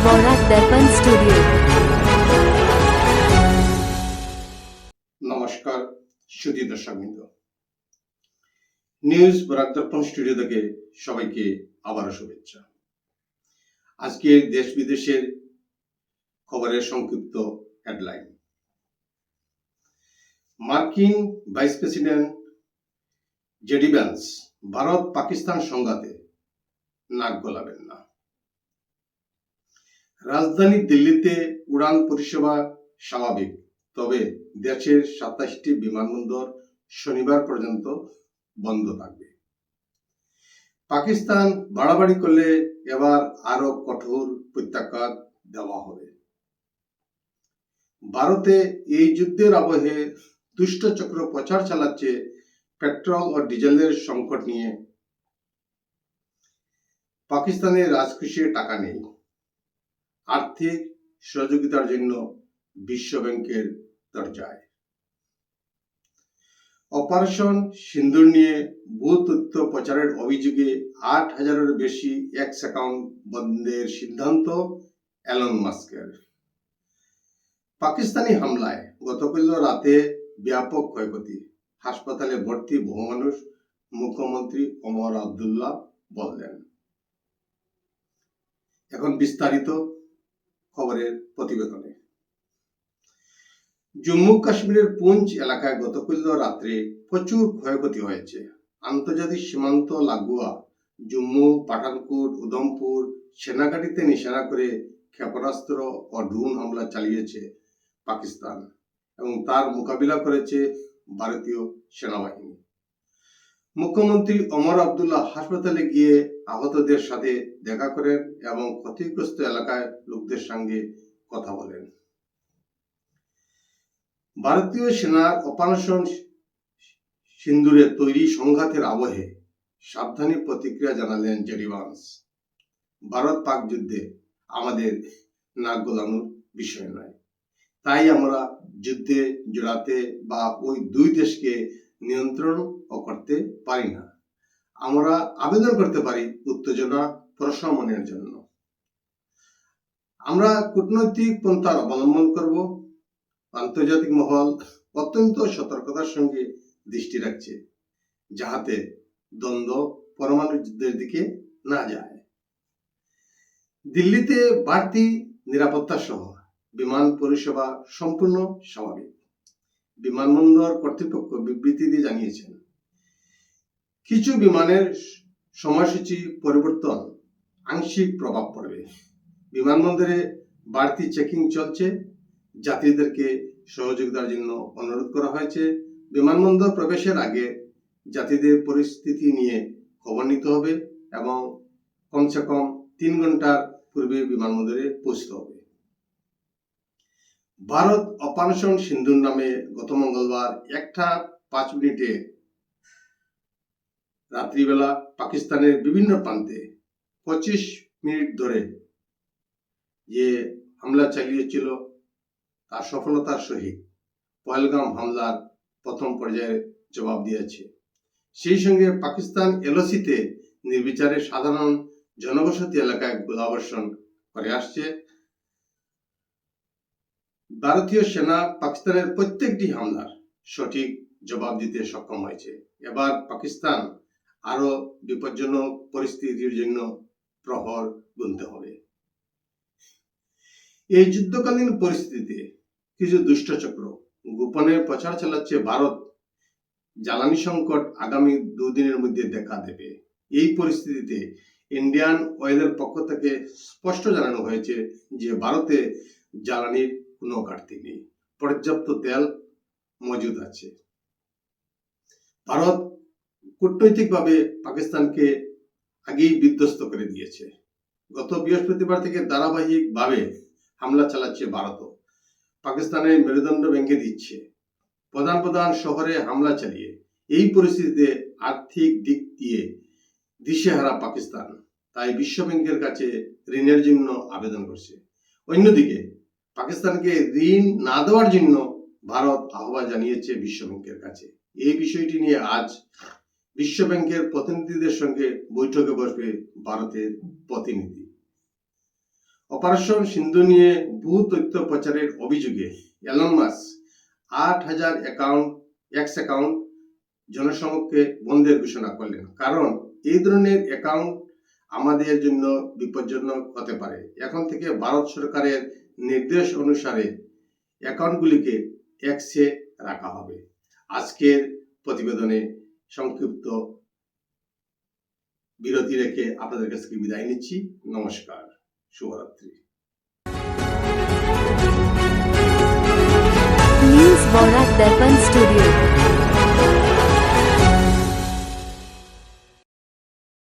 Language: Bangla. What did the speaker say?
বরাক দর্পণ স্টুডিও। নমস্কার সুধী দর্শকবৃন্দ, নিউজ বরাক দর্পণ স্টুডিও থেকে সবাইকে আবারও শুভেচ্ছা। আজকের দেশ বিদেশের খবরের সংক্ষিপ্ত হেডলাইন। মার্কিন vice president JD Vance Bharat Pakistan সংঘাতে নাক গলাবেন না। রাজধানী দিল্লিতে উড়ান পরিষেবা স্বাভাবিক, তবে দেশের 27টি বিমানবন্দর শনিবার পর্যন্ত বন্ধ থাকবে। পাকিস্তান বাড়াবাড়ি করলে এবার আরো কঠোর প্রত্যাঘাত দেওয়া হবে। ভারতে এই যুদ্ধের আবহে দুষ্ট চক্র প্রচার চালাচ্ছে পেট্রোল ও ডিজেলের সংকট নিয়ে। পাকিস্তানের রাজকোষে টাকা নেই, আর্থিক সহযোগিতার জন্য বিশ্ব ব্যাংকের দরজায়। অপারেশন সিন্দুর নিয়ে ভুল তথ্য প্রচারের অভিযোগে 8,000-এর বেশি এক্স অ্যাকাউন্ট বন্ধের সিদ্ধান্ত এলন মাস্কের। পাকিস্তানি হামলায় গতকাল রাতে ব্যাপক ক্ষয়ক্ষতি, হাসপাতালে ভর্তি বহু মানুষ, মুখ্যমন্ত্রী ওমর আবদুল্লাহ বললেন। এখন বিস্তারিত খবরের প্রতিবেদনে। জম্মু কাশ্মীরের পুঞ্চ এলাকায় গতকাল রাত্রে প্রচুর ক্ষয়ক্ষতি হয়েছে। আন্তর্জাতিক সীমান্ত লাগোয়া জম্মু, পাঠানকোট, উধমপুর সেনাঘাঁটিতে নিশানা করে ক্ষেপণাস্ত্র ও ড্রোন হামলা চালিয়েছে পাকিস্তান এবং তার মোকাবিলা করেছে ভারতীয় সেনাবাহিনী। মুখ্যমন্ত্রী ওমর আবদুল্লাহ হাসপাতালে গিয়ে আহতদের সাথে দেখা করেন এবং ক্ষতিগ্রস্ত এলাকায় লোকদের সঙ্গে কথা বলেন। ভারতীয় সেনার অপারেশন সিন্দুরে তৈরি সংঘাতের আবহে সাবধানী প্রতিক্রিয়া জানালেন জেডি ভ্যান্স। ভারত পাক যুদ্ধে আমাদের নাক গলানোর বিষয় নয়, তাই আমরা যুদ্ধে জড়াতে বা ওই দুই দেশকে নিয়ন্ত্রণ করতে পারি না। আমরা আবেদন করতে পারি উত্তেজনা প্রশমনের জন্য। আমরা কূটনৈতিক পন্থার অবলম্বন করব। আন্তর্জাতিক মহল অত্যন্ত সতর্কতার সঙ্গে দৃষ্টি রাখছে যাহাতে দ্বন্দ্ব পরমাণু যুদ্ধের দিকে না যায়। দিল্লিতে বাড়তি নিরাপত্তা সহ বিমান পরিষেবা সম্পূর্ণ স্বাভাবিক। বিমানবন্দর কর্তৃপক্ষ বিবৃতি দিয়ে জানিয়েছেন, কিছু বিমানের সময়সূচি পরিবর্তন আংশিক প্রভাব পড়বে। বিমানবন্দরে বাড়তি চেকিং চলছে, যাত্রীদেরকে সহযোগিতার জন্য অনুরোধ করা হয়েছে। বিমানবন্দর প্রবেশের আগে যাত্রীদের পরিস্থিতি নিয়ে খবর নিতে হবে এবং কমসে কম 3 ঘন্টার পূর্বে বিমানবন্দরে পৌঁছতে হবে। ভারত অপারেশন সিন্দুর নামে গত মঙ্গলবার 1:05 রাত্রিবেলা পাকিস্তানের বিভিন্ন প্রান্তে 25 মিনিট ধরে যে হামলা চালিয়েছিল তার সফলতার সহিত পহেলগাম হামলার প্রথম পর্যায়ে জবাব দিয়েছে। সেই সঙ্গে পাকিস্তান এলওসিতে নির্বিচারে সাধারণ জনবসতি এলাকায় গোলাবর্ষণ করে আসছে। ভারতীয় সেনা পাকিস্তানের প্রত্যেকটি হামলার সঠিক জবাব দিতে সক্ষম হয়েছে। এবার পাকিস্তান আরো বিপজ্জনক পরিস্থিতির জন্য প্রহর গুনতে হবে। এই যুদ্ধকালীন পরিস্থিতিতে কিছু দুষ্ট চক্র গোপনে প্রচার চালাচ্ছে ভারত জ্বালানি সংকট আগামী 2 দিনের মধ্যে দেখা দেবে। এই পরিস্থিতিতে ইন্ডিয়ান অয়েলের পক্ষ থেকে স্পষ্ট জানানো হয়েছে যে ভারতে জ্বালানির কোনো ঘাটতি নেই, পর্যাপ্ত তেল মজুদ আছে। ভারত কূটনৈতিকভাবে পাকিস্তানকে আগেই বিধ্বস্ত করে দিয়েছে। গত বৃহস্পতিবার থেকে ধারাবাহিকভাবে হামলা চালাচ্ছে ভারত। পাকিস্তানের মেরুদণ্ড ভেঙে দিচ্ছে। প্রধান প্রধান শহরে হামলা চালিয়ে এই পরিস্থিতিতে আর্থিক দিক দিয়ে দিশেহারা পাকিস্তান তাই বিশ্ব ব্যাংকের কাছে ঋণের জন্য আবেদন করছে। অন্যদিকে পাকিস্তানকে ঋণ না দেওয়ার জন্য ভারত আহ্বান জানিয়েছে বিশ্ব ব্যাংকের কাছে। এই বিষয়টি নিয়ে আজ বিশ্ব ব্যাংকের প্রতিনিধিদের সঙ্গে বৈঠকে বসবে ভারতের প্রতিনিধি। অপারেশন সিন্ধু নিয়ে ভুল তথ্য প্রচারের অভিযোগে এলন মাস্ক 8,000 অ্যাকাউন্ট জনসমক্ষে বন্ধের ঘোষণা করলেন। কারণ এই ধরনের অ্যাকাউন্ট আমাদের জন্য বিপজ্জনক হতে পারে। এখন থেকে ভারত সরকারের নির্দেশ অনুসারে অ্যাকাউন্টগুলিকে এক্সে রাখা হবে। আজকের প্রতিবেদনে সংক্ষিপ্ত বিরতি রেখে আপনাদের কাছ থেকে বিদায় নিচ্ছি। নমস্কার, শুভরাত্রি। न्यूज बौरा दर्पण स्टूडियो।